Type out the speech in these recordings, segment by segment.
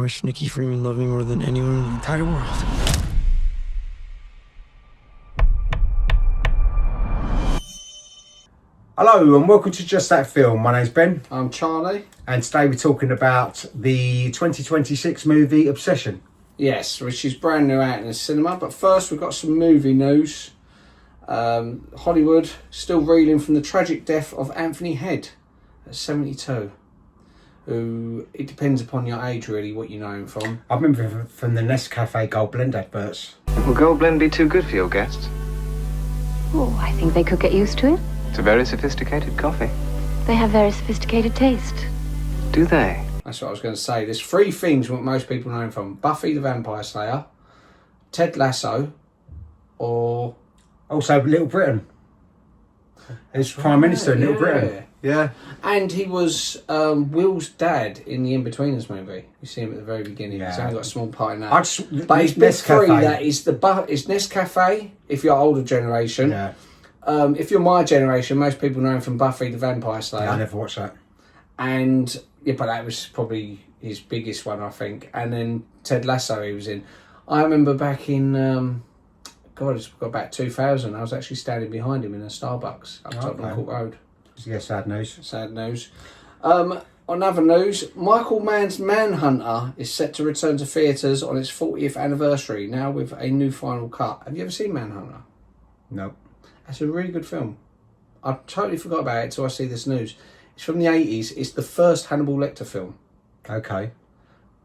wish Nikki Freeman loved me more than anyone in the entire world. Hello and welcome to Just That Film. My name's Ben. I'm Charlie. And today we're talking about the 2026 movie Obsession. Yes, which is brand new out in the cinema. But first we've got some movie news. Hollywood still reeling from the tragic death of Anthony Head at 72. Who, it depends upon your age really, what you know him from. I remember from the Nescafe Gold Blend adverts. Will Gold Blend be too good for your guests? Oh, I think they could get used to it. It's a very sophisticated coffee. They have very sophisticated taste. Do they? That's what I was going to say. There's three things what most people know him from. Buffy the Vampire Slayer, Ted Lasso, or... Also Little Britain. He's Prime Minister in Little Britain. Yeah. And he was Will's dad in the In-Betweeners movie. You see him at the very beginning. He's only got a small part in that. But his big three, that is it's Nescafe, if you're older generation. Yeah. If you're my generation, most people know him from Buffy the Vampire Slayer. Yeah, I never watched that. And, yeah, but that was probably his biggest one, I think. And then Ted Lasso he was in. I remember back in, it's got about 2000, I was actually standing behind him in a Starbucks up Tottenham Court Road. Yeah, sad news. Sad news. On other news, Michael Mann's Manhunter is set to return to theatres on its 40th anniversary, now with a new final cut. Have you ever seen Manhunter? No. It's a really good film. I totally forgot about it until I see this news. It's from the 80s. It's the first Hannibal Lecter film. Okay.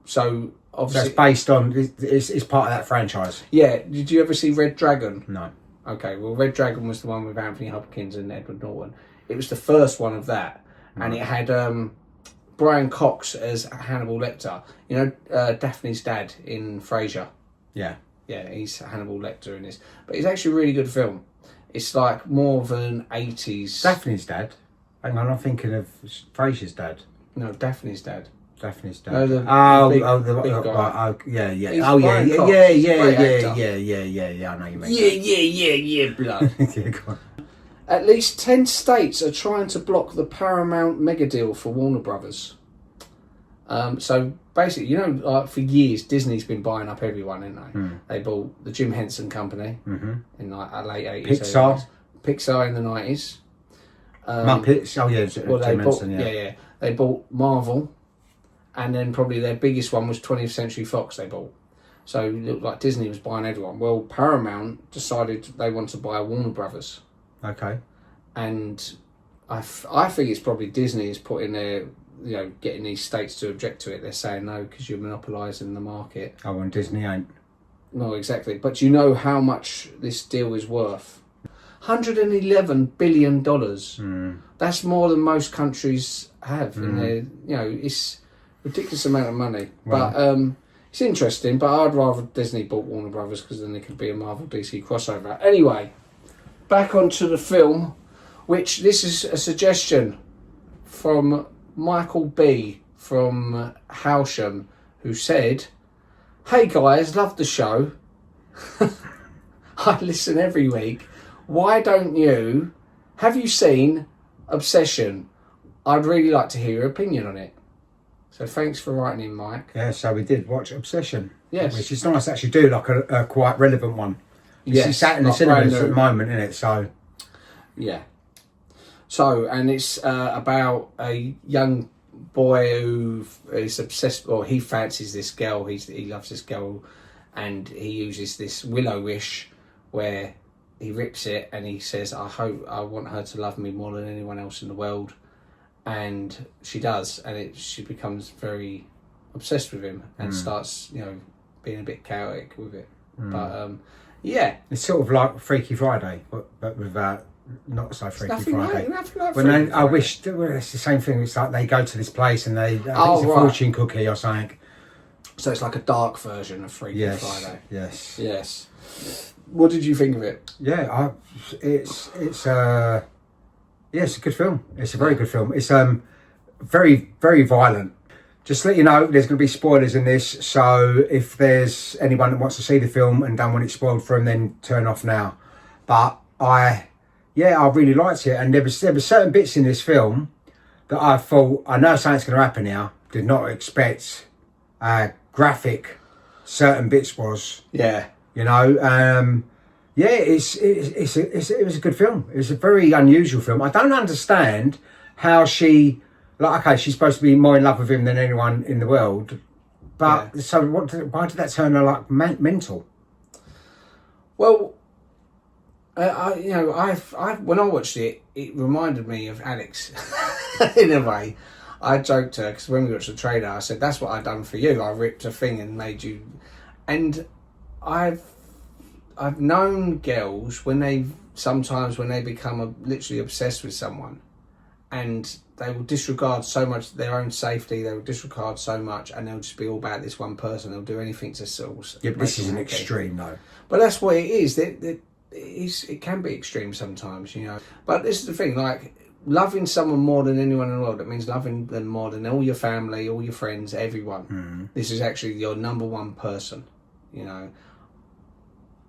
So, obviously... That's based on... It's part of that franchise. Yeah. Did you ever see Red Dragon? No. Okay, well, Red Dragon was the one with Anthony Hopkins and Edward Norton. It was the first one of that. And it had Brian Cox as Hannibal Lecter. You know, Daphne's dad in Frasier. Yeah. Yeah, he's Hannibal Lecter in this. But it's actually a really good film. It's like more of an 80s... Daphne's dad? Hang on, I'm thinking of Frasier's dad. No, Daphne's dad. Daphne's dad. No, the big guy. Yeah. Oh, yeah, Brian Cox. I know you mean. Yeah, blood. Yeah, go on. At least 10 states are trying to block the Paramount mega deal for Warner Brothers. So basically, you know, for years Disney's been buying up everyone, haven't they? They bought the Jim Henson Company in like the late 80s. Pixar in the 90s. Muppets. Oh yeah, Jim Henson. Yeah. They bought Marvel, and then probably their biggest one was 20th Century Fox. They bought. So it looked like Disney was buying everyone. Well, Paramount decided they want to buy Warner Brothers. Okay. And I think it's probably Disney is putting their, you know, getting these states to object to it. They're saying no because you're monopolising the market. Oh, and Disney ain't. No, exactly. But you know how much this deal is worth? $111 billion. That's more than most countries have in their, you know, it's a ridiculous amount of money. Well, but it's interesting, but I'd rather Disney bought Warner Brothers because then there could be a Marvel DC crossover. Anyway, back onto the film, which this is a suggestion from Michael B. from Howsham, who said, "Hey guys, love the show. I listen every week. Why don't you... Have you seen Obsession? I'd really like to hear your opinion on it." So thanks for writing in, Mike. Yeah, so we did watch Obsession. Yes. Which is nice to actually do, like a quite relevant one. Yes. It's sat in the cinemas at the moment, isn't it? So... Yeah. So, and it's about a young boy who is obsessed, or he fancies this girl, he loves this girl, and he uses this Will-O-Wish where he rips it and he says, I want her to love me more than anyone else in the world. And she does, and she becomes very obsessed with him and starts, you know, being a bit chaotic with it. But, yeah. It's sort of like Freaky Friday, but without... Not so Freaky Friday. Nothing like when Freaky Friday. I wish it's the same thing. It's like they go to this place and it's a fortune cookie or something. So it's like a dark version of Freaky Friday. Yes. What did you think of it? Yeah, it's a good film. It's a very good film. It's very, very violent. Just to let you know, there's going to be spoilers in this. So if there's anyone that wants to see the film and don't want it spoiled for them, then turn off now. But I really liked it, and there were certain bits in this film that I thought, I know something's going to happen now. Did not expect graphic certain bits was. Yeah. You know, yeah, it was a good film. It was a very unusual film. I don't understand how she, like, okay, she's supposed to be more in love with him than anyone in the world, but so why did that turn her like mental? Well, I when I watched it, it reminded me of Alex in a way. I joked to her because when we watched the trailer, I said, "That's what I done for you. I ripped a thing and made you." And I've known girls when they become literally obsessed with someone, and they will disregard so much their own safety. They will disregard so much, and they'll just be all about this one person. They'll do anything to sort of. Yeah, but this is an extreme, though. But that's what it is. It can be extreme sometimes, you know. But this is the thing, like, loving someone more than anyone in the world, it means loving them more than all your family, all your friends, everyone. This is actually your number one person, you know.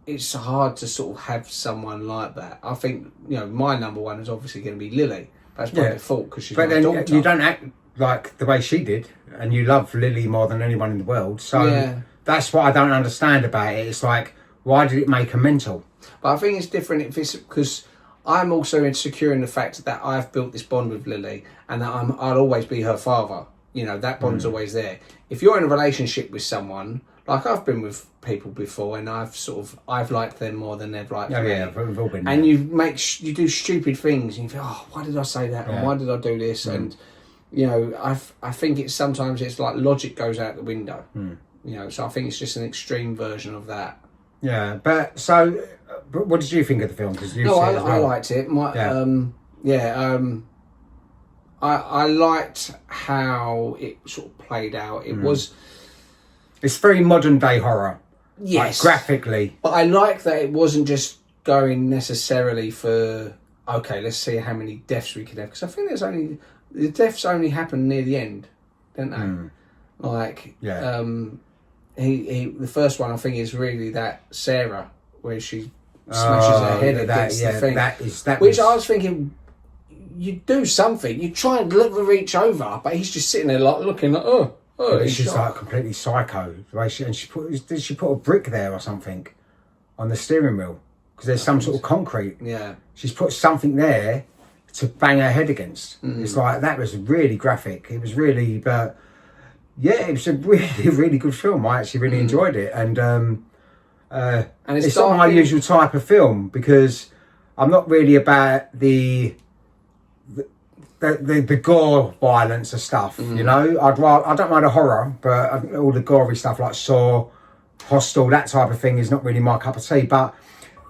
It's hard to sort of have someone like that. I think, you know, my number one is obviously going to be Lily. That's by default because she's my daughter. But then you don't act like the way she did, and you love Lily more than anyone in the world. So that's what I don't understand about it. It's like, why did it make her mental? But I think it's different if it's because I'm also insecure in the fact that I've built this bond with Lily and that I'll always be her father. You know, that bond's always there. If you're in a relationship with someone, like I've been with people before and I've liked them more than they've liked me. Yeah, we've all been there. And you do stupid things and you think, oh, why did I say that? And why did I do this? And, you know, I think sometimes it's like logic goes out the window. You know, so I think it's just an extreme version of that. Yeah, but what did you think of the film? Because I liked it. I liked how it sort of played out. It's very modern day horror. Yes, like, graphically. But I like that it wasn't just going necessarily for okay, let's see how many deaths we could have, because I think the deaths only happen near the end, don't they? Like the first one I think is really that Sarah where she smashes her head against the thing. I was thinking, you do something. You try and reach over, but he's just sitting there like looking like, it's just like completely psycho. The way did she put a brick there or something on the steering wheel? Because there's some sort of concrete. Yeah. She's put something there to bang her head against. It's like, that was really graphic. It was really, but yeah, it was a really, really good film. I actually really enjoyed it. And it's not my usual type of film because I'm not really about the gore violence and stuff, you know. I don't mind the horror, but all the gory stuff like Saw, Hostel, that type of thing is not really my cup of tea. But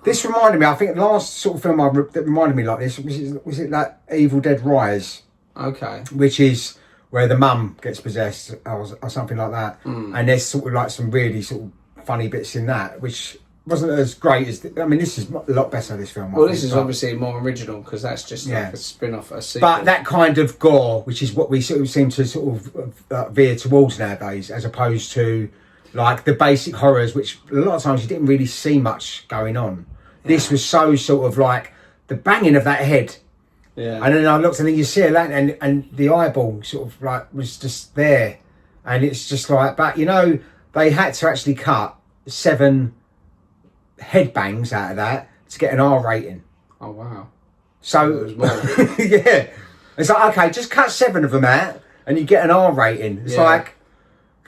this reminded me, I think the last sort of film that reminded me like this was it like Evil Dead Rise? Okay. Which is where the mum gets possessed or something like that. And there's sort of like some really sort of funny bits in that, which wasn't as great as... this is a lot better, this film. Well, this is obviously more original because that's just like a spin-off, a sequel. But that kind of gore, which is what we sort of seem to sort of veer towards nowadays, as opposed to like the basic horrors, which a lot of times you didn't really see much going on. Yeah. This was so sort of like the banging of that head. Yeah. And then I looked and then you see that and the eyeball sort of like was just there. And it's just like, but you know, they had to actually cut 7 headbangs out of that to get an R rating. Oh wow. So yeah. It's like, okay, just cut 7 of them out and you get an R rating. It's like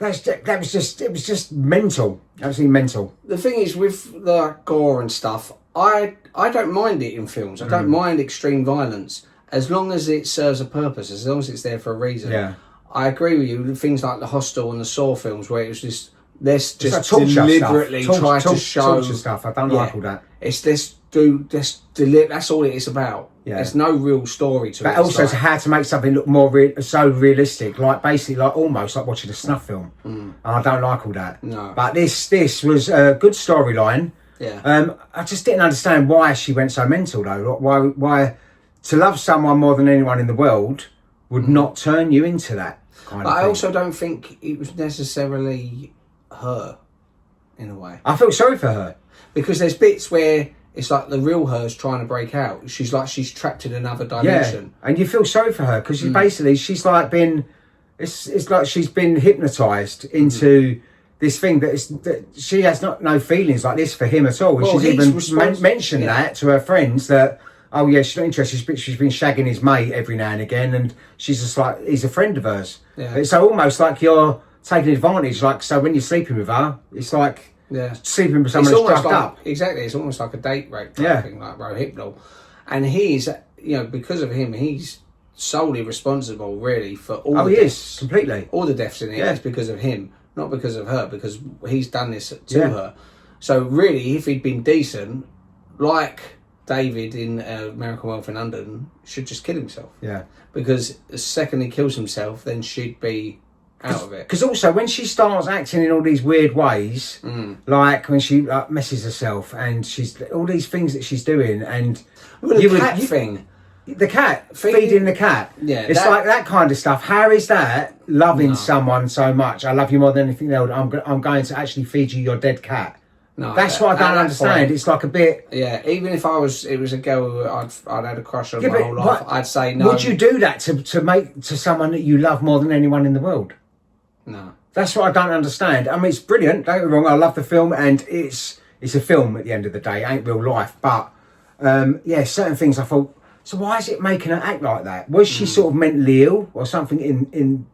it was just mental. Absolutely mental. The thing is with the gore and stuff, I don't mind it in films. I don't mind extreme violence as long as it serves a purpose, as long as it's there for a reason. Yeah. I agree with you. Things like the Hostel and the Saw films where it was just just deliberately try to show torture stuff. I don't like all that. It's that's all it is about. Yeah. There's no real story to it. But also to how to make something look more so realistic, like basically like almost like watching a snuff film. And I don't like all that. No. But this was a good storyline. Yeah. I just didn't understand why she went so mental though. Why to love someone more than anyone in the world would not turn you into that kind of thing. I also don't think it was necessarily her, in a way. I feel sorry for her. Because there's bits where it's like the real her's trying to break out. She's trapped in another dimension. Yeah, and you feel sorry for her because she's like it's like she's been hypnotised into this thing that she has no feelings like this for him at all. Well, She's he's even responsible, mentioned yeah. that to her friends that, oh yeah, she's not interested. She's been shagging his mate every now and again, and she's just like, he's a friend of hers. Yeah. It's almost like you're taking advantage. Like, so when you're sleeping with her, it's like sleeping with someone who's drugged up. Exactly, it's almost like a date rape type Yeah. thing, like Rohypnol. And he's, because of him, he's solely responsible, really, for all Oh, the he deaths. is, completely. All the deaths in it Yeah. is because of him, not because of her, because he's done this to Yeah. her. So really, if he'd been decent, like David in American Wealth in London, should just kill himself. Yeah. Because the second he kills himself, then she'd be out of it. Because also, when she starts acting in all these weird ways, like when she messes herself and she's all these things that she's doing, and Well, the cat thing. the cat feeding the cat, it's like that kind of stuff. How is that loving someone so much? I love you more than anything else. I'm going to actually feed you your dead cat. No, That's what I don't understand. Point, it's like a bit. Yeah, even if it was a girl who I'd had a crush on Yeah, my but whole life, what- I'd say no. Would you do that to make to someone that you love more than anyone in the world? No. That's what I don't understand. I mean, it's brilliant. Don't get me wrong. I love the film, and it's a film at the end of the day. It ain't real life, but certain things I thought. So why is it making her act like that? Was she sort of mentally ill or something in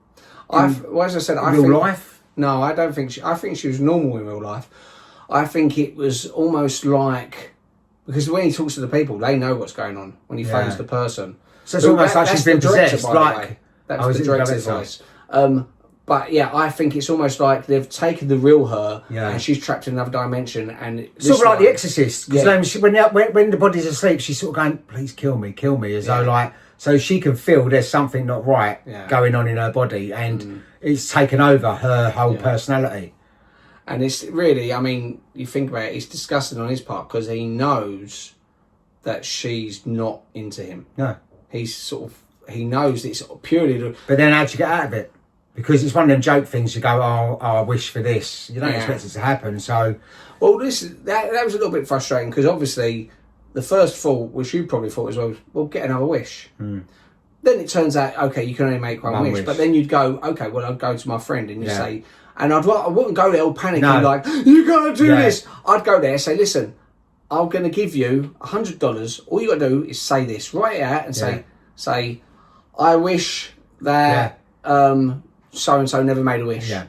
as I said, I real think, life? No, I don't think I think she was normal in real life. I think it was almost like, because when he talks to the people, they know what's going on when he phones the person. So it's almost like that's she's been the director, possessed. by the Like, way. That's oh, is the it director's director? voice. But yeah, I think it's almost like they've taken the real her and she's trapped in another dimension. And sort of like The Exorcist. Because Yeah. when the body's asleep, she's sort of going, "Please kill me," as though like, so she can feel there's something not right going on in her body, and it's taken over her whole personality. And it's really, I mean, you think about it, it's disgusting on his part because he knows that she's not into him. No. He knows it's purely... But then how'd you get out of it? Because it's one of them joke things. You go, oh, I wish for this. You don't expect it to happen, so... Well, that was a little bit frustrating because obviously the first thought, which you probably thought as well, was, well, get another wish. Then it turns out, okay, you can only make one wish. But then you'd go, okay, well, I'll go to my friend and you say... And I wouldn't go there all panicking like, you got to do this. I'd go there, say, listen, I'm going to give you $100. All you got to do is say this. Write it out and say, I wish that so-and-so never made a wish. Yeah.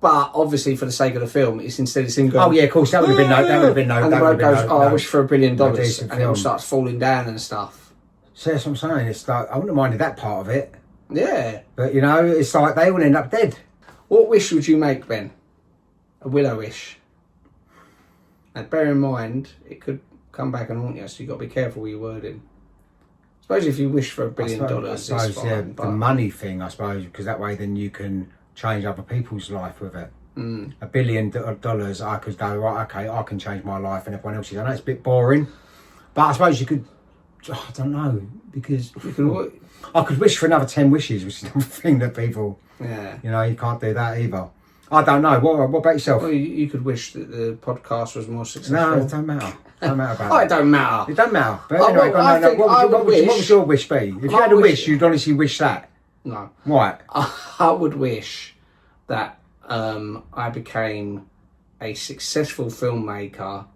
But obviously, for the sake of the film, it's instead of him going... Oh, yeah, of course, that would have been no... That would have been no... And the that would bloke have goes, been I wish for $1 billion. no And decent it all film. starts falling down and stuff. So that's what I'm saying. It's like, I wouldn't have minded that part of it. Yeah. But, it's like they all end up dead. What wish would you make, Ben? A willow wish. And bear in mind, it could come back and haunt you, so you've got to be careful with your wording. I suppose if you wish for $1 billion, I suppose, it's fine. the money thing, I suppose, because that way then you can change other people's life with it. $1 billion, I could go, right, okay, I can change my life and everyone else's. I know it's a bit boring, but I suppose you could, I don't know, because I could wish for another 10 wishes, which is the thing that people, you can't do that either. I don't know. What about yourself? Well, you could wish that the podcast was more successful. No, it don't matter. It don't matter about Oh, that. it don't matter. It don't matter. But Oh, anyway, well, I think I would what would your wish be? If you had a wish, you'd honestly wish that. No. Right. I would wish that I became a successful filmmaker.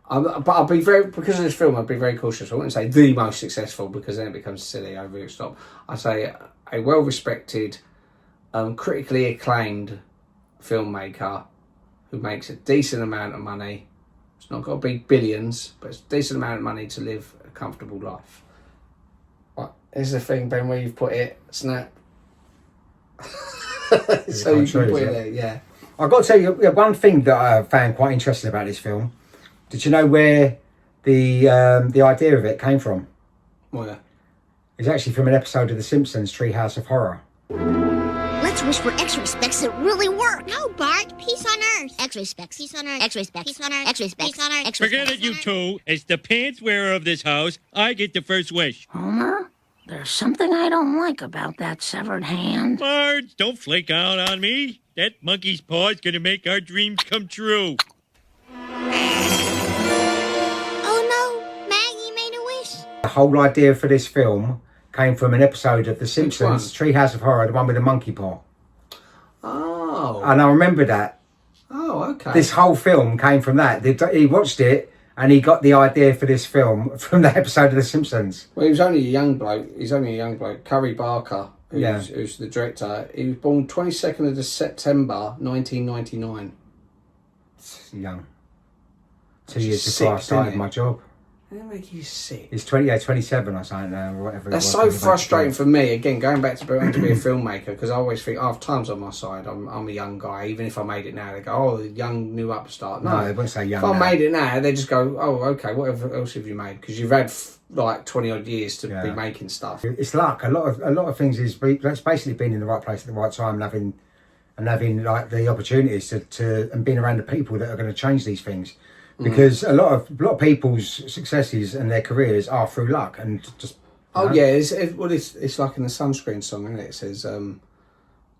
But I'll be because of this film, I'd be very cautious. I wouldn't say the most successful because then it becomes silly over the top. I say a well-respected, critically acclaimed filmmaker who makes a decent amount of money. It's not got to be billions, but it's a decent amount of money to live a comfortable life. Right, here's the thing, Ben, where you've put it. Snap. So you can put it there, yeah. I've got to tell you one thing that I found quite interesting about this film. Did you know where the idea of it came from? Well, It's actually from an episode of The Simpsons, Treehouse of Horror. Let's wish for X-ray specs that really work. No, Bart. Peace on Earth. X-ray specs. Peace on Earth. X-ray specs. Peace on Earth. X-ray specs. Peace on Earth. Forget it, you two. As the pants wearer of this house, I get the first wish. Homer, there's something I don't like about that severed hand. Marge, don't flake out on me. That monkey's paw is gonna make our dreams come true. Oh no, Maggie made a wish. The whole idea for this film came from an episode of The Simpsons, Treehouse of Horror, the one with the monkey paw. oh, Oh. And I remember that. Oh, okay. This whole film came from that. He watched it and he got the idea for this film from that episode of The Simpsons. Well, he was only a young bloke. He's only a young bloke. Curry Barker, who's the director. He was born 22nd of September 1999. It's young. 2 years before I Sick, started isn't it? my job. That make you sick. He's 27 or something now, or whatever. That's it so was. frustrating for me. Again, going back to wanting to be a filmmaker, because I always think, oh, time's on my side. I'm a young guy. Even if I made it now, they go, oh, the young new upstart. No, they wouldn't say young. If I now. made it now, they just go, oh, okay, whatever else have you made? Because you've had like 20 odd years to be making stuff. It's luck. A lot of things is that's basically being in the right place at the right time and having like the opportunities to and being around the people that are going to change these things. Because a lot of people's successes and their careers are through luck and just. Oh yeah, it's like in the Sunscreen song, isn't it? It says,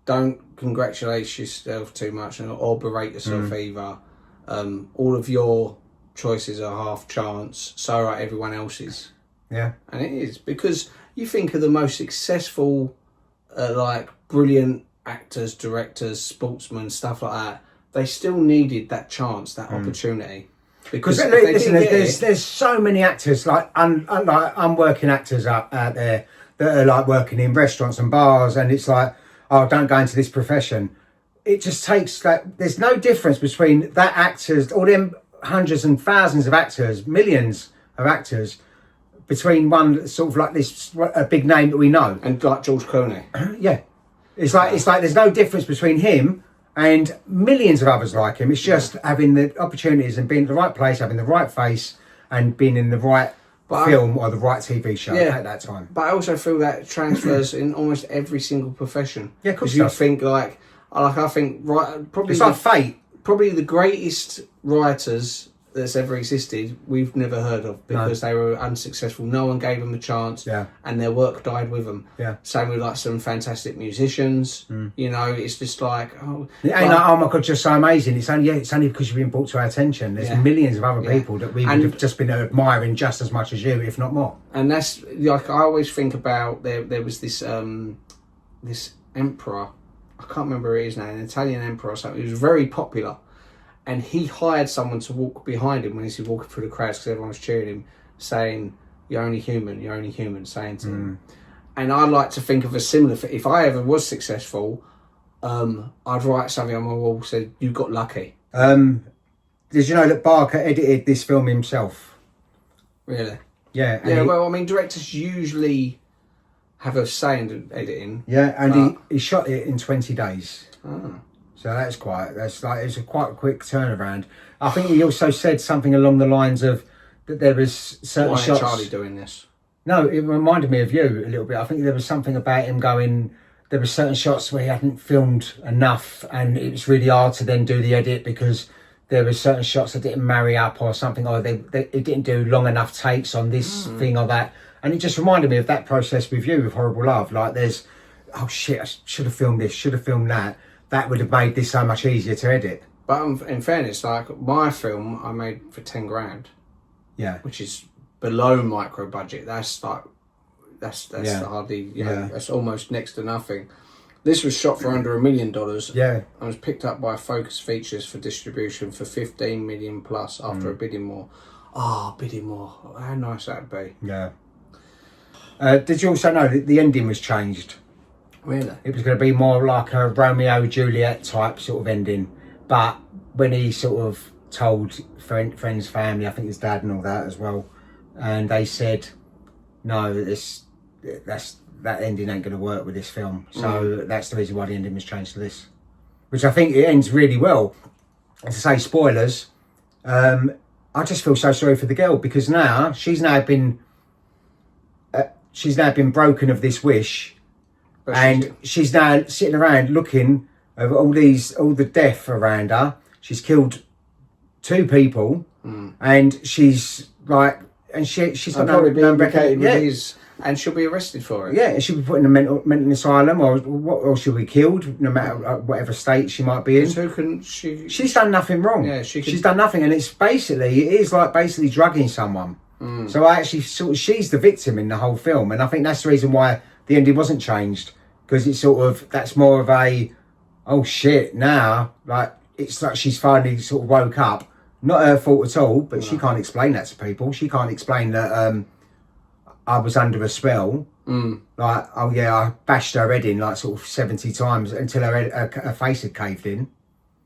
"Don't congratulate yourself too much or berate yourself either. All of your choices are half chance. So are everyone else's." Yeah, and it is, because you think of the most successful, like brilliant actors, directors, sportsmen, stuff like that. They still needed that chance, that opportunity. Because listen, there's so many actors like unworking actors out there that are like working in restaurants and bars, and it's like, oh, don't go into this profession. It just takes like there's no difference between that actors, all them hundreds and thousands of actors, millions of actors, between one sort of like this a big name that we know, and like George Clooney. Yeah, it's like there's no difference between him and millions of others like him. It's just having the opportunities and being in the right place, having the right face, and being in the right film or the right TV show at that time. But I also feel that transfers in almost every single profession. Yeah, of course. Because you think I think probably it's like fate. Probably the greatest writers that's ever existed, we've never heard of because they were unsuccessful. No one gave them a chance, and their work died with them. Yeah. Same with like some fantastic musicians. You know, it's just like oh my god, you're so amazing. It's only because you've been brought to our attention. There's millions of other people that we would have just been admiring just as much as you, if not more. And that's like I always think about. There was this this emperor. I can't remember his name. An Italian emperor or something. He was very popular. And he hired someone to walk behind him when he's walking through the crowds because everyone was cheering him, saying, "You're only human, you're only human," saying to him. And I like to think of a similar. If I ever was successful, I'd write something on my wall that said, "You got lucky." Did you know that Barker edited this film himself? Really? Yeah. Yeah. Well, I mean, directors usually have a say in editing. Yeah, and he shot it in 20 days. Oh. So it's a quite quick turnaround. I think he also said something along the lines of that there was certain shots. Why Charlie doing this? No, it reminded me of you a little bit. I think there was something about him going. There were certain shots where he hadn't filmed enough, and it was really hard to then do the edit because there were certain shots that didn't marry up or something, or it didn't do long enough takes on this thing or that. And it just reminded me of that process with you with Horrible Love. Like there's, oh shit, I should have filmed this, should have filmed that. That would have made this so much easier to edit. But in fairness, like my film, I made for 10 grand. Yeah, which is below micro budget. That's like that's hardly that's almost next to nothing. This was shot for under $1 million. Yeah, and was picked up by Focus Features for distribution for 15 million plus after a bidding war. Bidding war! How nice that'd be. Yeah. Did you also know that the ending was changed? Really? It was going to be more like a Romeo Juliet type sort of ending, but when he sort of told friends, family, I think his dad and all that as well, and they said, no, that ending ain't going to work with this film. So that's the reason why the ending was changed to this, which I think it ends really well. And to say spoilers, I just feel so sorry for the girl because now she's now been broken of this wish. And she's now sitting around looking at all the death around her. She's killed 2 people, and she's like, and she's got probably no implicated record. with his, and she'll be arrested for it. Yeah, and she'll be put in a mental asylum, or she'll be killed, no matter whatever state she might be in. Who can she? She's done nothing wrong. Yeah, she's done nothing, and it is like basically drugging someone. So I actually she's the victim in the whole film, and I think that's the reason why the ending wasn't changed. Because it's sort of, that's more of a oh shit, now, like, it's like she's finally sort of woke up. Not her fault at all, but she can't explain that to people. She can't explain that I was under a spell. Like, oh yeah, I bashed her head in like sort of 70 times until her face had caved in.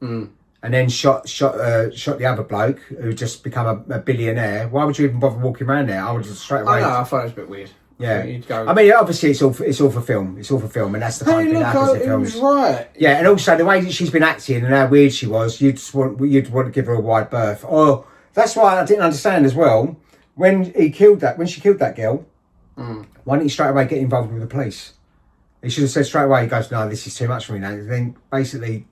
And then shot the other bloke who just become a billionaire. Why would you even bother walking around there? I would just straight away. I thought it was a bit weird. Yeah, So you'd go, I mean, obviously it's all for film. It's all for film, and that's the kind of thing that happens in it films. was right. Yeah, and also the way that she's been acting and how weird she was, you'd want to give her a wide berth. Or that's why I didn't understand as well when she killed that girl. Why didn't he straight away get involved with the police? He should have said straight away. He goes, "No, this is too much for me now." And then basically,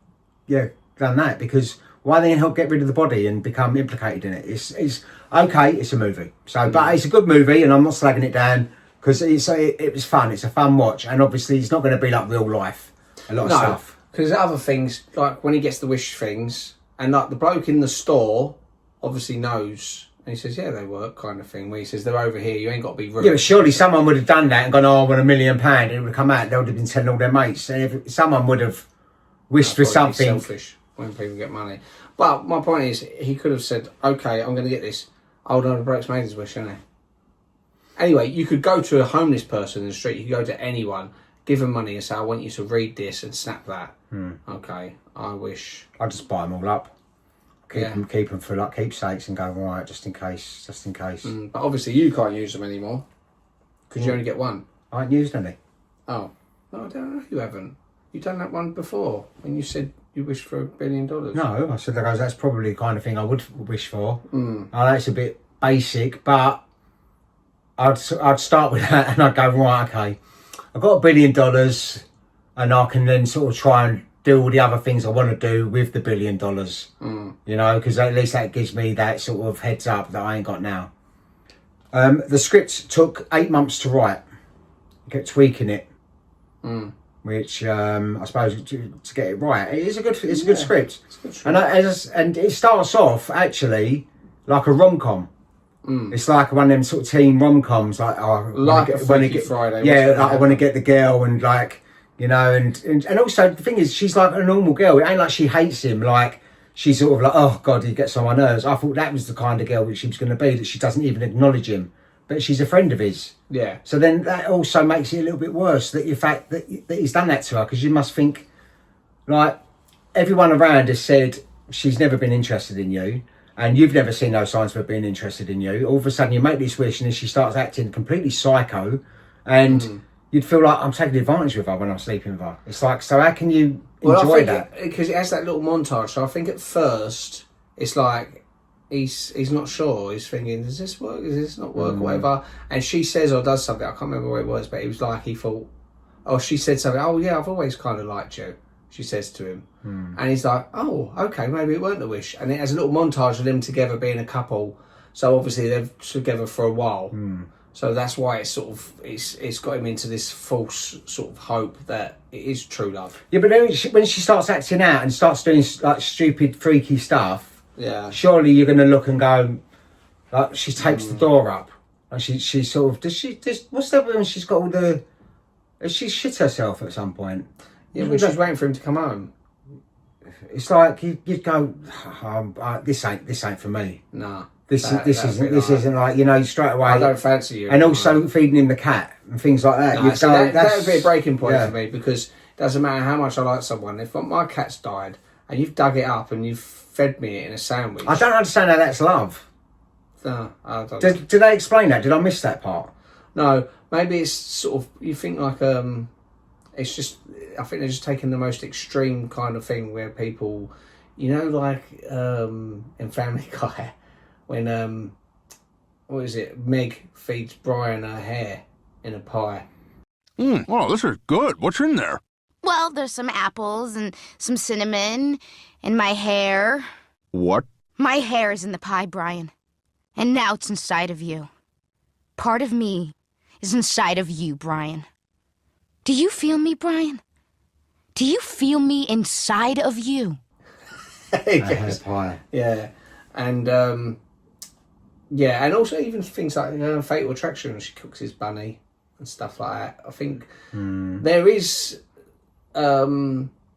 yeah, done that, because why then help get rid of the body and become implicated in it? It's okay. It's a movie, so but it's a good movie, and I'm not slagging it down. Because it was fun. It's a fun watch, and obviously it's not going to be like real life. A lot of stuff. Because other things, like when he gets the wish things, and like the bloke in the store obviously knows, and he says, "Yeah, they work," kind of thing. Where he says, "They're over here. You ain't got to be rude." Yeah, but surely someone would have done that and gone, "Oh, I want £1 million," and it would have come out. They would have been telling all their mates. And if someone would have wished for something. Selfish when people get money. But my point is, he could have said, "Okay, I'm going to get this." Hold on, the bloke's made his wish, isn't he? Anyway, you could go to a homeless person in the street, you could go to anyone, give them money and say, "I want you to read this and snap that." Okay, I wish. I'd just buy them all up. Keep them for like keepsakes and go, right, just in case. But obviously you can't use them anymore, because you only get one. I ain't used any. Oh, no, I don't know, you haven't. You've done that one before, when you said you wished for $1 billion. No, I said, that's probably the kind of thing I would wish for. I know it's a bit basic, but I'd start with that and I'd go, right, okay, I've got $1 billion and I can then sort of try and do all the other things I want to do with the $1 billion, you know, because at least that gives me that sort of heads up that I ain't got now. The script took 8 months to write. I kept tweaking it, which I suppose to get it right. It's a good script. And it starts off actually like a rom-com. It's like one of them sort of teen rom-coms, like Friday. Yeah, like I want to get the girl, and like, you know, and also the thing is, she's like a normal girl. It ain't like she hates him. Like, she's sort of like, oh god, he gets on my nerves. I thought that was the kind of girl that she was going to be, that she doesn't even acknowledge him, but she's a friend of his. Yeah. So then that also makes it a little bit worse, that the fact that he's done that to her, because you must think, like, everyone around has said she's never been interested in you. And you've never seen no signs of her being interested in you. All of a sudden you make this wish and then she starts acting completely psycho, and you'd feel like I'm taking advantage of her when I'm sleeping with her. It's like, so how can you enjoy that? Because it has that little montage. So I think at first it's like he's not sure. He's thinking, does this work? Does this not work? Or whatever. And she says or does something. I can't remember what it was, but it was like he thought, oh, she said something. Oh yeah, I've always kind of liked you. She says to him. And he's like, oh, okay, maybe it weren't the wish. And it has a little montage of them together being a couple. So obviously they're together for a while. So that's why it's sort of, it's got him into this false sort of hope that it is true love. Yeah, but then when she starts acting out and starts doing like stupid, freaky stuff, yeah, surely you're going to look and go, like, she tapes the door up. And she sort of, what's that when she's got all the, she shit herself at some point? Yeah, when she's waiting for him to come home. It's like you'd go, this ain't for me. Nah, this isn't like, you know, straight away. I don't fancy you. And also feeding him the cat and things like that. Nah, that would be a breaking point for me, because it doesn't matter how much I like someone. If my cat's died and you've dug it up and you've fed me it in a sandwich, I don't understand how that's love. No, I don't. Did they explain that? Did I miss that part? No, maybe it's sort of, you think like it's just, I think they're just taking the most extreme kind of thing where people, you know, like in Family Guy, when what is it? Meg feeds Brian her hair in a pie. Oh, this is good. What's in there? Well, there's some apples and some cinnamon and my hair. What? My hair is in the pie, Brian. And now it's inside of you. Part of me is inside of you, Brian. Do you feel me, Brian? Do you feel me inside of you? Yes. Pie. Yeah. And and also even things like Fatal Attraction, when she cooks his bunny and stuff like that. I think there is, I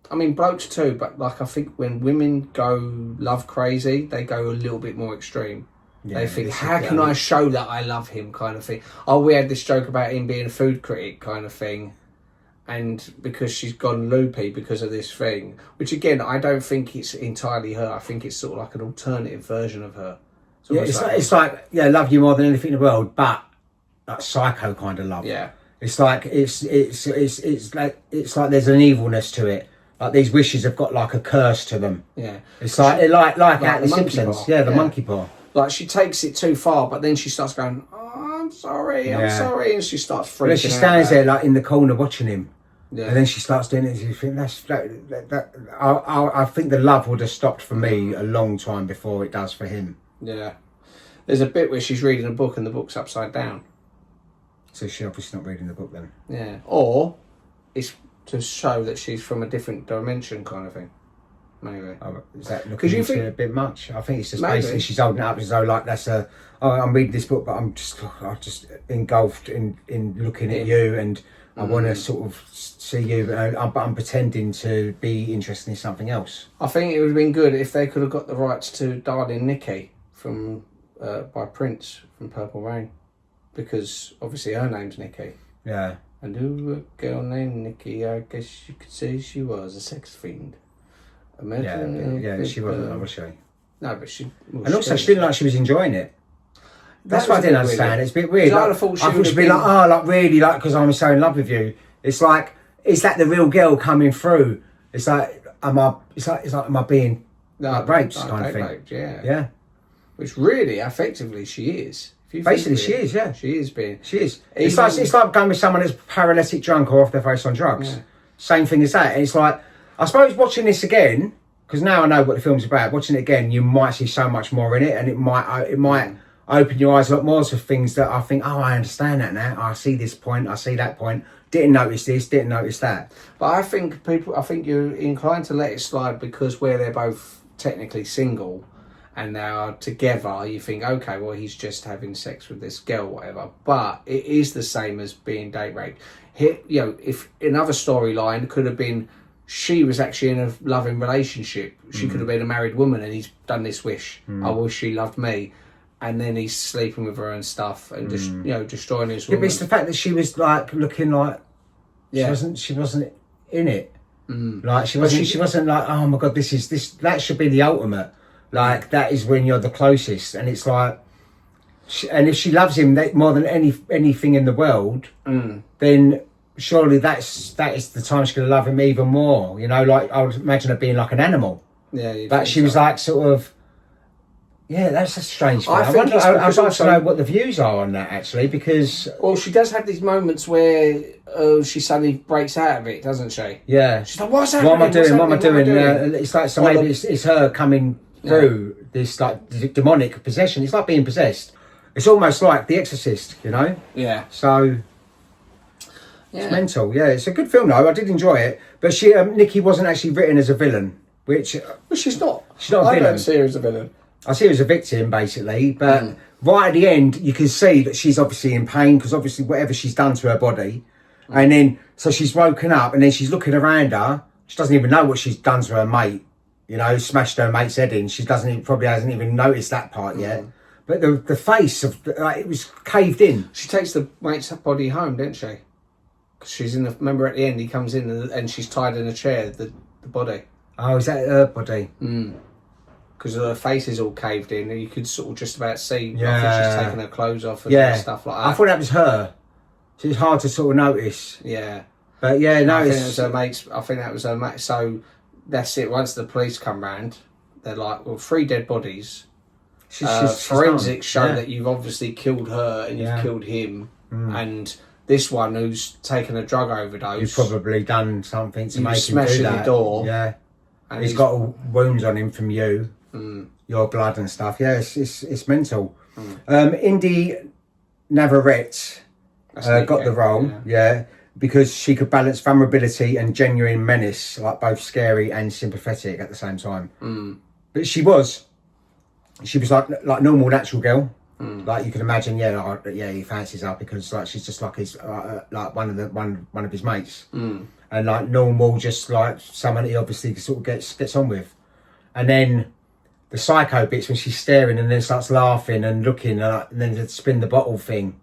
I mean, blokes too, but like I think when women go love crazy, they go a little bit more extreme. Yeah, they think, this is how can I show that I love him, kind of thing. Oh, we had this joke about him being a food critic, kind of thing. And because she's gone loopy because of this thing, which again, I don't think it's entirely her. I think it's sort of like an alternative version of her. Yeah, it's like love you more than anything in the world, but like psycho kind of love. Yeah. It's like it's like there's an evilness to it. Like these wishes have got like a curse to them. Yeah. It's like out the Simpsons. Paw. Yeah, the monkey paw. Like she takes it too far, but then she starts going, "Oh, I'm sorry, I'm sorry," and she starts freaking out. She stands there like in the corner watching him. Yeah. And then she starts doing it. And you think I think the love would have stopped for me a long time before it does for him. Yeah. There's a bit where she's reading a book and the book's upside down. So she's obviously not reading the book then. Yeah. Or it's to show that she's from a different dimension, kind of thing. Maybe. Oh, is that looking into think, it a bit much? I think it's just maybe. basically she's holding it up as though like that's a. Oh, I'm reading this book, but I'm just engulfed in looking at you, and I want to sort of see you, but I'm pretending to be interested in something else. I think it would have been good if they could have got the rights to Darling Nikki from by Prince from Purple Rain, because obviously her name's Nikki. Yeah. I knew a girl named Nikki. I guess you could say she was a sex fiend. Yeah, she wasn't, was she? No, but she... Well, and also, she didn't like she was enjoying it. That's what I didn't understand. Weird. It's a bit weird. Like, I thought she'd be like, oh, like really, like because I'm so in love with you. It's like, is that the real girl coming through? It's like, am I being raped kind of thing? Raped, yeah. Yeah. Which really, effectively, she is. Basically, she is. Yeah, she is being. She is. It's like going with someone that's paralytic, drunk, or off their face on drugs. Yeah. Same thing as that. And it's like, I suppose watching this again, because now I know what the film's about. Watching it again, you might see so much more in it, and it might open your eyes a lot more to things that I think, oh, I understand that now. I see this point. I see that point. Didn't notice this. Didn't notice that. But I think you're inclined to let it slide because where they're both technically single and they are together, you think, okay, well, he's just having sex with this girl, whatever. But it is the same as being date raped. Here, you know, if another storyline could have been she was actually in a loving relationship. She could have been a married woman and he's done this wish. I wish she loved me. And then he's sleeping with her and stuff and just, you know, destroying his woman. But it's the fact that she was like looking like she wasn't in it. Like she wasn't like, oh my god, that should be the ultimate. Like that is when you're the closest, and it's like, and if she loves him more than anything in the world, then surely that is the time she's going to love him even more. You know, like I would imagine her being like an animal. Yeah, but she was like sort of. Yeah, that's a strange thing. I'd like to know what the views are on that actually, because she does have these moments where she suddenly breaks out of it, doesn't she? Yeah, she's like, "What's happening? What am I doing? It's like maybe it's her coming through this like demonic possession. It's like being possessed. It's almost like The Exorcist, you know? Yeah. So it's mental. Yeah, it's a good film though. I did enjoy it, but Nikki wasn't actually written as a villain, which she's not. She's not a villain. I don't see her as a villain. I see her as a victim, basically, but right at the end, you can see that she's obviously in pain because obviously whatever she's done to her body, and then so she's woken up, and then she's looking around her. She doesn't even know what she's done to her mate. You know, smashed her mate's head in. She probably hasn't even noticed that part yet. But the face of it was caved in. She takes the mate's body home, didn't she? Because she's in the. Remember at the end, he comes in and she's tied in a chair. The body. Oh, is that her body? Because her face is all caved in, and you could sort of just about see. I think she's taking her clothes off and stuff like that. I thought that was her. So it's hard to sort of notice. Yeah. But yeah, no, I think it was her mate's. I think that was her mate. So that's it. Once the police come round, they're like, "Well, 3 dead bodies. Forensics show that you've obviously killed her and you've killed him, and this one who's taken a drug overdose. You've probably done something to make him do that. Smashing the door. Yeah, and he's got wounds on him from you, your blood and stuff. Yeah, it's mental. Indy Navarrete got the role. Yeah. Because she could balance vulnerability and genuine menace, like both scary and sympathetic at the same time. But she was like normal, natural girl. Like you can imagine, he fancies her because like she's just like his like one of his mates. and like normal, just like someone he obviously sort of gets on with. And then the psycho bits when she's staring and then starts laughing and looking, and then the spin the bottle thing.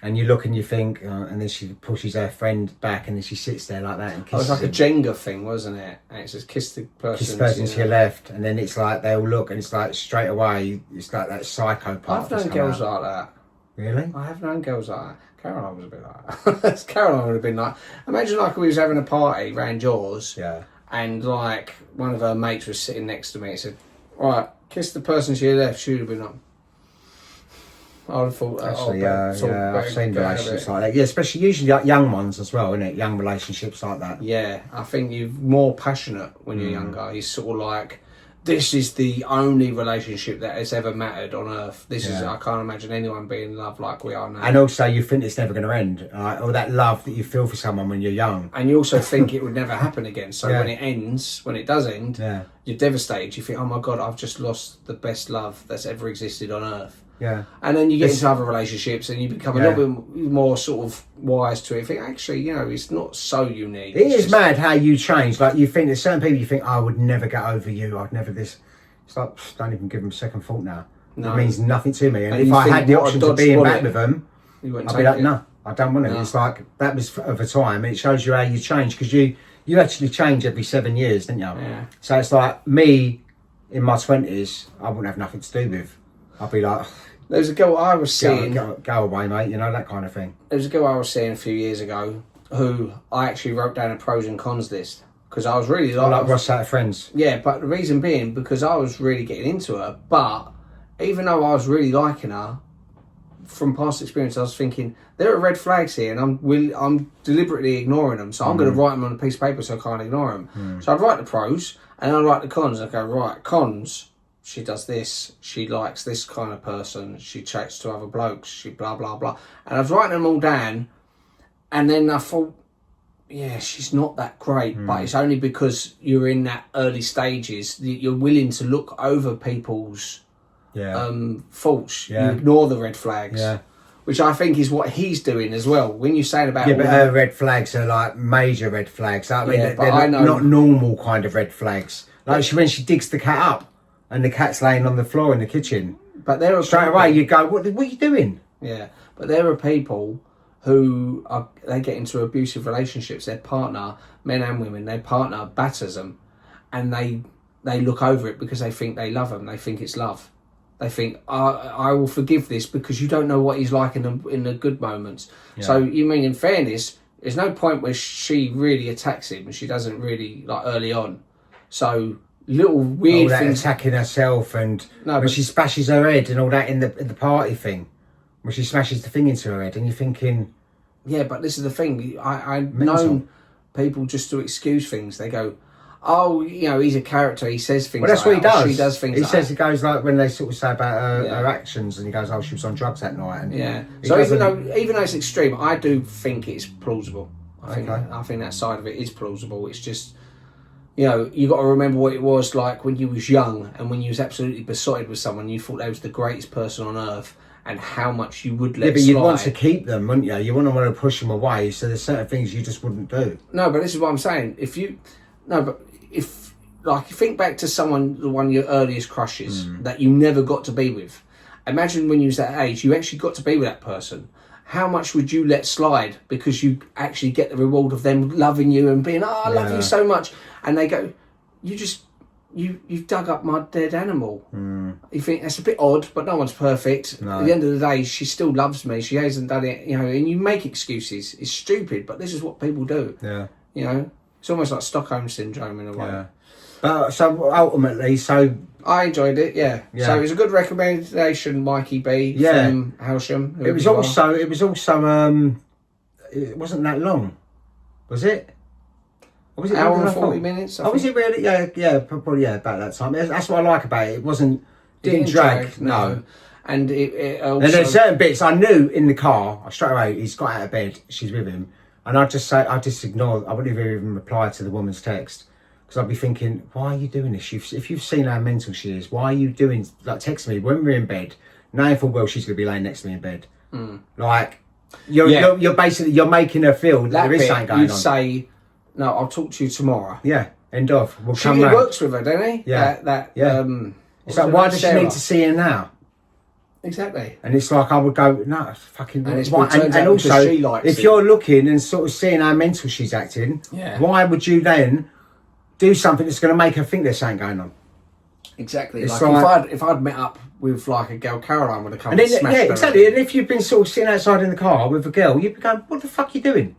And you look and you think, and then she pushes her friend back, and then she sits there like that and kisses It was like a Jenga thing, wasn't it? And it says kiss the person. Kiss the person to your left, and then it's like they all look, and it's like straight away, it's like that psycho part. I've known girls like that. Really? I have known girls like that. Caroline was a bit like that. Caroline would have been like, imagine like we was having a party round yours, Yeah. and like one of her mates was sitting next to me and said, right, kiss the person to your left. She would have been like, I would have thought, Actually, I've seen relationships like that. Yeah, especially usually like young ones as well, isn't it? Young relationships like that. Yeah, I think you're more passionate when you're younger. You're sort of like, this is the only relationship that has ever mattered on earth. This is, I can't imagine anyone being in love like we are now. And also, you think it's never going to end, or that love that you feel for someone when you're young. And you also think it would never happen again. So Yeah. when it ends, when it does end, Yeah. you're devastated. You think, oh my God, I've just lost the best love that's ever existed on earth. Yeah. And then you get It's- into other relationships and you become a Yeah. little bit more sort of wise to it. You think, actually, you know, it's not so unique. It It's is just- mad how you change. Like, you think there's certain people you think, I would never get over you, I'd never this. It's like, don't even give them a second thought now. No. It means nothing to me. And And if you I think, had the what a option to dodge being bullet. back with them, You wouldn't I'd be take like, it. no, I don't want it. No. It's like, that was of a time. And it shows you how you change, because you actually change every 7 years, didn't you? Yeah. So it's like, me, in my 20s, I wouldn't have nothing to do with. I'd be like, There was a girl I was seeing. go away, mate, you know, that kind of thing. There was a girl I was seeing a few years ago who I actually wrote down a pros and cons list because I was really I like Ross out of Friends. Yeah, but the reason being because I was really getting into her. But even though I was really liking her, from past experience, I was thinking there are red flags here, and I'm deliberately ignoring them. So I'm going to write them on a piece of paper so I can't ignore them. So I'd write the pros and I'd write the cons. I'd go, right, cons. She does this. She likes this kind of person. She chats to other blokes. She blah blah blah. And I was writing them all down, and then I thought, yeah, she's not that great, but it's only because you're in that early stages that you're willing to look over people's faults. Yeah. You ignore the red flags. Yeah. Which I think is what he's doing as well. When you're saying about Yeah, all but the- her red flags are like major red flags. I mean, Yeah, they're but I know- not normal kind of red flags. Like when she digs the cat up and the cat's laying on the floor in the kitchen. but there are Straight people- away you go, what are you doing? Yeah, but there are people who they get into abusive relationships. Their partner, men and women, their partner batters them, and they look over it because they think they love them. They think it's love. They think I will forgive this because you don't know what he's like in the good moments. Yeah. So you mean in fairness, there's no point where she really attacks him and she doesn't really like early on. So little All weird that things. attacking herself and No, when but- she smashes her head and all that in the party thing. When she smashes the thing into her head and you're thinking, Yeah, but this is the thing. I've Mental. known people just to excuse things. They go, oh, you know, he's a character. He says things well, that's like what he that, or does. She does things He like says that. it goes like when they sort of say about Yeah. her actions and he goes, oh, she was on drugs that night. And Yeah. he So even doesn't- though it's extreme, I do think it's plausible. I think Okay. that side of it is plausible. It's just, you know, you got to remember what it was like when you was young and when you was absolutely besotted with someone. You thought they was the greatest person on earth, and how much you would let Yeah, but slide. you'd want to keep them, wouldn't you? You wouldn't want to push them away. So there's certain things you just wouldn't do. No, but this is what I'm saying. If you think back to one of your earliest crushes that you never got to be with. Imagine when you was that age, you actually got to be with that person. How much would you let slide because you actually get the reward of them loving you and being, I love you so much, and they go, you've dug up my dead animal. You think that's a bit odd, but no one's perfect. No. At the end of the day, she still loves me. She hasn't done it, you know. And you make excuses. It's stupid, but this is what people do. Yeah. You know, it's almost like Stockholm syndrome in a way. Yeah. But so ultimately, I enjoyed it. Yeah. Yeah. So it was a good recommendation, Mikey B. Yeah. From Halsham. it was also it wasn't that long, was it? Or was it hour longer and than I 40 thought? minutes. I Oh, was think. it really? Yeah, probably about that time. That's what I like about it. It didn't drag. No. And it also. And there's certain bits I knew in the car. Straight away, he's got out of bed. She's with him, and I just ignore. I wouldn't even reply to the woman's text because I'd be thinking, why are you doing this? If you've seen how mental she is, why are you doing text me when we're in bed, knowing full well she's gonna be laying next to me in bed, like you're basically making her feel that that there is bit, something going you'd on. say, No, I'll talk to you tomorrow. Yeah, end of. We'll She come really round. works with her, doesn't he? Yeah. Yeah. It's like, why does she need to see her now? Exactly. And it's like, I would go, no, fucking... And it's why? turns And out also, because she likes if it. you're looking and sort of seeing how mental she's acting, why would you then do something that's going to make her think there's something going on? Exactly. It's Like if I'd met up with like a girl, Caroline would have come And and then, smashed yeah, her. exactly. And if you've been sort of sitting outside in the car with a girl, you'd be going, what the fuck are you doing?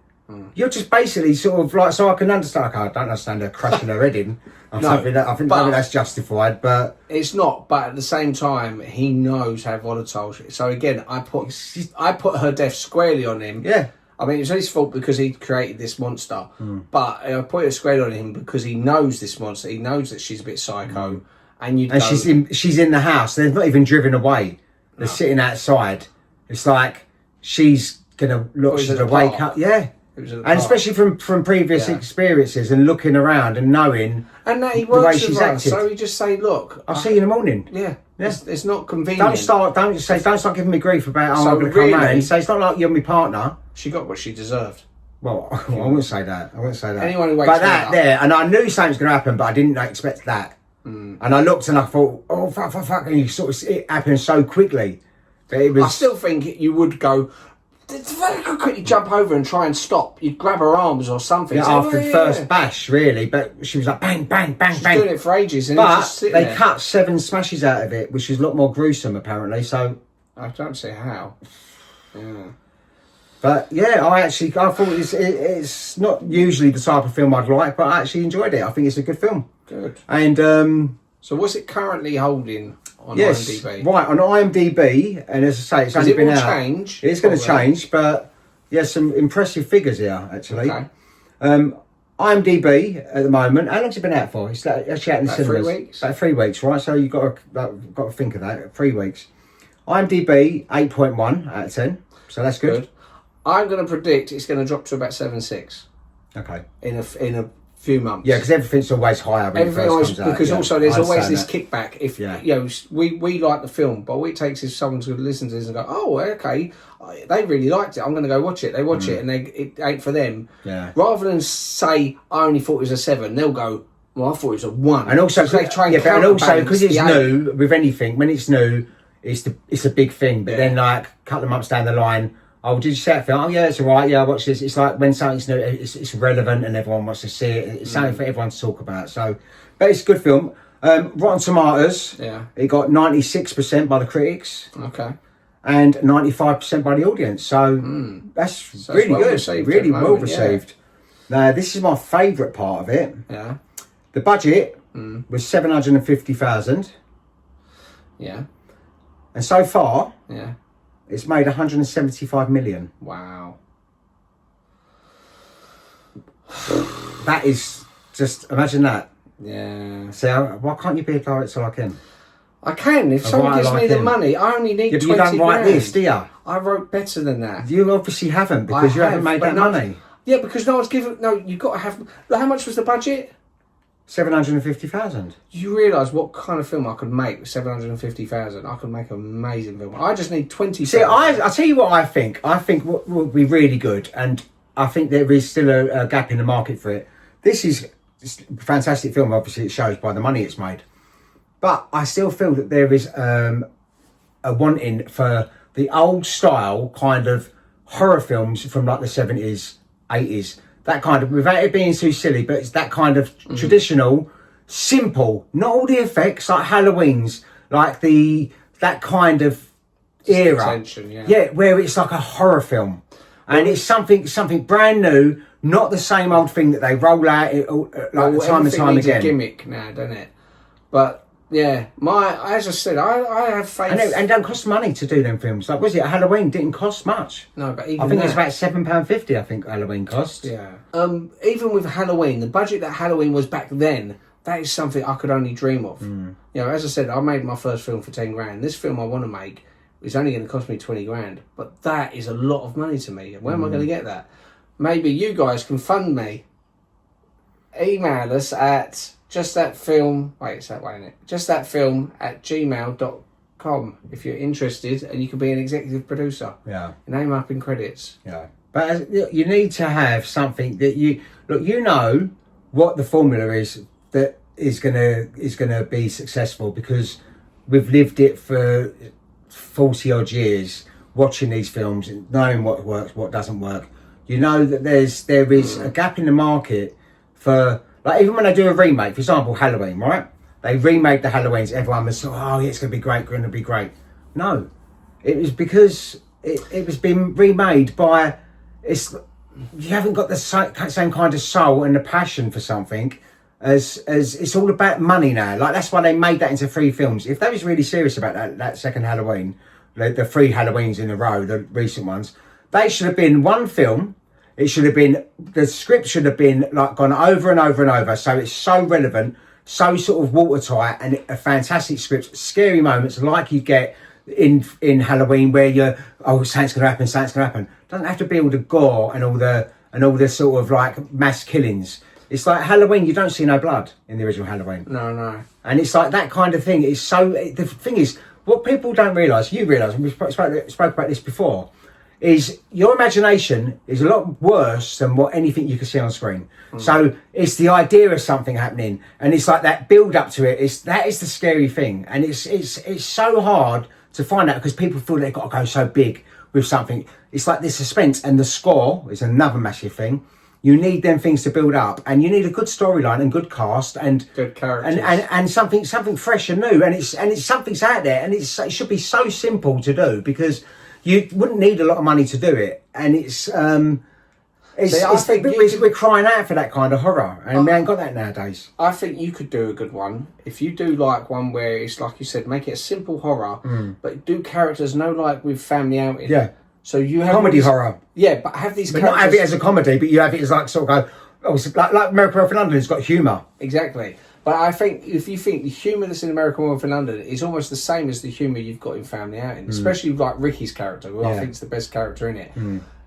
You're just basically sort of like, so I can understand, okay, I don't understand her crushing her head in. I think maybe that's justified, but... It's not, but at the same time, he knows how volatile she is. So again, I put her death squarely on him. Yeah. I mean, it was his fault because he created this monster. But I put it squarely on him because he knows this monster. He knows that she's a bit psycho. And she's in the house. They're not even driven away. They're sitting outside. It's like she's gonna look. She's gonna wake up. Yeah, and especially from previous experiences and looking around and knowing. And that he the way works she's with us, acted. so he just say, "Look, I'll see you in the morning." Yeah, it's not convenient. Don't start giving me grief about I'm going to come round. So it's not like you're my partner. She got what she deserved. Well, I wouldn't say that. Anyone who wakes but me that up. there, and I knew something was going to happen, but I didn't expect that. And I looked and I thought, oh fuck, and you sort of it happened so quickly. But it was. I still think you would go. Very quickly jump over and try and stop. You'd grab her arms or something. Yeah, after the first bash, really, but she was like bang, bang, bang, She's bang. doing it for ages, and but just sitting they there. cut 7 smashes out of it, which is a lot more gruesome, apparently. So I don't see how. Yeah. But yeah, I thought it's not usually the type of film I'd like, but I actually enjoyed it. I think it's a good film. Good. And so what's it currently holding on yes, IMDb? right, on IMDb, and as I say, it's only been out. Change. It's going to change, but yeah, some impressive figures here, actually. Okay. IMDb at the moment, how long's it been out for? It's actually out in the About 3 cinemas. weeks. About 3 weeks, right? So you've got to think of that, 3 weeks. IMDb, 8.1 out of 10. So that's good. I'm going to predict it's going to drop to about 7.6 Okay. in a few months. Yeah, because everything's always higher when Everything it first always, comes out. because yeah, also there's I always this understand kickback. If Yeah. you know, we like the film, but all it takes is someone to listen to this and go, "Oh, okay, they really liked it. I'm going to go watch it." They watch it, and it ain't for them. Yeah. Rather than say, "I only thought it was a 7," they'll go, "Well, I thought it was a 1." And also, so they try and and also counterbalance because it's the 8. new, with anything, when it's new, it's a big thing. But then, like, a couple of months down the line, oh, did you see that film? Oh, yeah, it's all right. Yeah, I watched this. It's like when something's new, it's relevant and everyone wants to see it. It's something for everyone to talk about. So, but it's a good film. Rotten Tomatoes, it got 96% by the critics. Okay. And 95% by the audience. So that's really well good. received Really at the well moment, received. Now, this is my favourite part of it. Yeah. The budget was 750,000. Yeah. And so far, Yeah. it's made 175 million. Wow. That is just, imagine that. Yeah. So why can't you be a director like him? I can. If someone gives me the money, I only need 20 you don't write grand. this, do you? I wrote better than that. You obviously haven't because you haven't made but that money. Yeah, because no one's given... No, you've got to have... How much was the budget? 750,000. You realise what kind of film I could make with 750,000? I could make an amazing film. I just need 20. See, I'll tell you what I think. I think what would be really good, and I think there is still a gap in the market for it. This is a fantastic film. Obviously, it shows by the money it's made. But I still feel that there is a wanting for the old style kind of horror films from like the 70s, 80s. That kind of, without it being too silly, but it's that kind of traditional, simple, not all the effects like Halloween's, like that kind of era. Attention, yeah, where it's like a horror film. And it's something brand new, not the same old thing that they roll out time and time needs again. A gimmick now, doesn't it? But yeah, as I said, I have faith. And don't cost money to do them films. Like, was it Halloween? Didn't cost much. No, but even I think that, it's about £7.50. I think Halloween cost. Yeah. Even with Halloween, the budget that Halloween was back then, that is something I could only dream of. You know, as I said, I made my first film for 10 grand. This film I want to make is only going to cost me 20 grand, but that is a lot of money to me. Where am I going to get that? Maybe you guys can fund me. Email us at justthatfilm. Wait, it's that way, isn't it? justthatfilm@gmail.com if you're interested, and you can be an executive producer. Yeah. Name up in credits. Yeah. But you need to have something that you look. You know what the formula is that is gonna be successful because we've lived it for 40 odd years, watching these films and knowing what works, what doesn't work. You know that there is a gap in the market for, like, even when they do a remake, for example, Halloween, right? They remade the Halloweens. Everyone was so, oh, yeah, it's going to be great, going to be great. No, it was because it was being remade by, you haven't got the same kind of soul and the passion for something as it's all about money now. Like, that's why they made that into 3 films. If they was really serious about that second Halloween, the 3 Halloweens in a row, the recent ones, they should have been one film. It should have been, the script should have been like gone over and over and over. So it's so relevant, so sort of watertight, and a fantastic script, scary moments like you get in Halloween where you're, oh, something's going to happen, something's going to happen. Doesn't have to be all the gore and all the sort of like mass killings. It's like Halloween, you don't see no blood in the original Halloween. No. And it's like that kind of thing. It's so, the thing is, what people don't realise, you realise, and we spoke about this before, is your imagination is a lot worse than what anything you can see on screen. So it's the idea of something happening, and it's like that build up to it. That is the scary thing, and it's so hard to find out because people feel they've got to go so big with something. It's like the suspense, and the score is another massive thing. You need them things to build up, and you need a good storyline and good cast and good characters and something fresh and new, and it's something's out there, and it should be so simple to do because you wouldn't need a lot of money to do it, and we're crying out for that kind of horror, and we ain't got that nowadays. I think you could do a good one if you do like one where it's like you said, make it a simple horror, but do characters like with Family Outing. Yeah. So you have comedy horror. Yeah, but have these but characters... not have it as a comedy, but you have it as like sort of go, oh, it's like American Werewolf in London, it's got humour. Exactly. But I think if you think the humour that's in American Werewolf in London is almost the same as the humour you've got in Family Outing, especially like Ricky's character, who I think is the best character in it.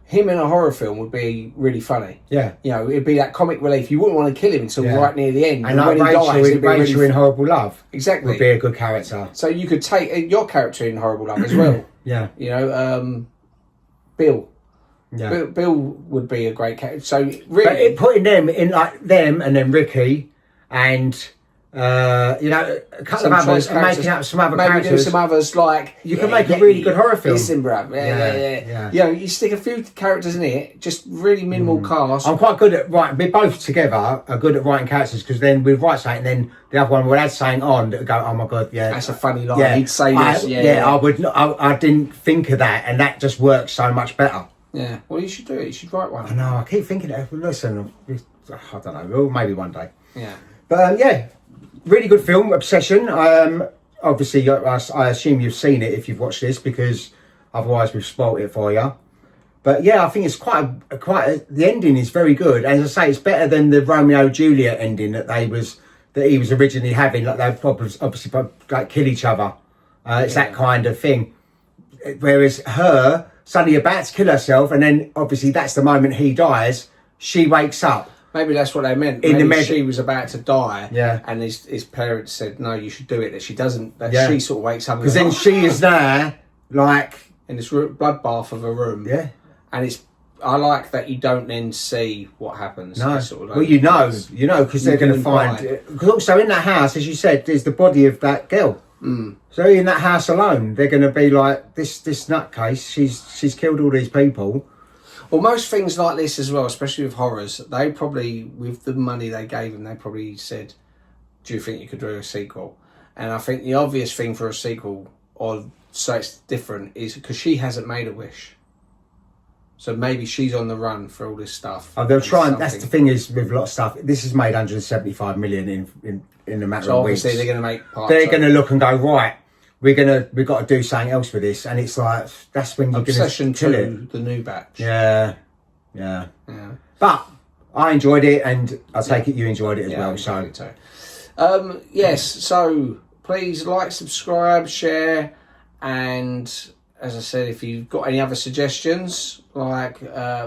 Him in a horror film would be really funny. Yeah. You know, it'd be that comic relief. You wouldn't want to kill him until right near the end. And like when Rachel, he dies, Rachel in Horrible Love exactly would be a good character. So you could take your character in Horrible Love as well. Yeah. You know, Bill. Yeah. Bill would be a great character. So really, but putting them in like them and then Ricky and a couple of others and making up some other characters. Maybe do some others like you can make a really good horror film. Listen, bruv. Yeah. You know, you stick a few characters in it, just really minimal cast. I'm quite good at writing. We both together are good at writing characters because then we write something, and then the other one will add something on that would go, oh my god, yeah, that's a funny line. Yeah. He'd say this. I would. Not, I didn't think of that, and that just works so much better. Yeah. Well, you should do it. You should write one. I know. I keep thinking that. Listen, I don't know. Well, maybe one day. Yeah. But really good film, Obsession. Obviously, I assume you've seen it if you've watched this because otherwise we've spoilt it for you. But yeah, I think it's the ending is very good. As I say, it's better than the Romeo and Juliet ending that he was originally having. Like they obviously like kill each other. It's that kind of thing. Whereas her suddenly about to kill herself, and then obviously that's the moment he dies. She wakes up. Maybe that's what they meant. Maybe she was about to die, and his parents said, "No, you should do it." That she doesn't. That she sort of wakes up because then she is there, like in this bloodbath of a room. Yeah, and it's. I like that you don't then see what happens. No, sort of like, well, you know, because they're going to find. Because also in that house, as you said, there's the body of that girl. So in that house alone, they're going to be like this nutcase. She's killed all these people. Well, most things like this as well, especially with horrors, they probably, with the money they gave them, they probably said, do you think you could do a sequel? And I think the obvious thing for a sequel, or so it's different, is because she hasn't made a wish. So maybe she's on the run for all this stuff. Oh, they'll try, and that's the thing is with a lot of stuff, this has made 175 million in a matter of weeks. So obviously they're going to make part They're going to look and go, right, we've got to do something else with this. And it's like, that's when you're going to kill it. The new batch. Yeah. But I enjoyed it, and I take it you enjoyed it as well. So, yes, so please like, subscribe, share, and as I said, if you've got any other suggestions, like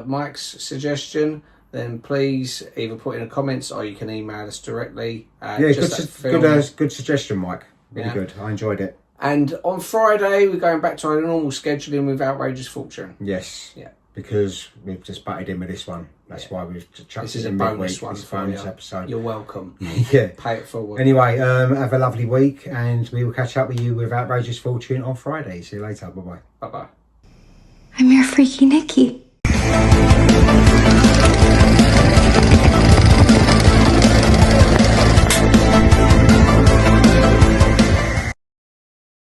Mike's suggestion, then please either put in the comments or you can email us directly. Good suggestion, Mike. Really good. I enjoyed it. And on Friday, we're going back to our normal scheduling with Outrageous Fortune. Yes. Yeah. because we've just butted in with this one. That's why we've chucked This is it a in bonus midweek. one It's a for bonus you. episode. You're welcome. Yeah. Pay it forward. Anyway, have a lovely week, and we will catch up with you with Outrageous Fortune on Friday. See you later. Bye bye. Bye bye. I'm your freaky Nikki.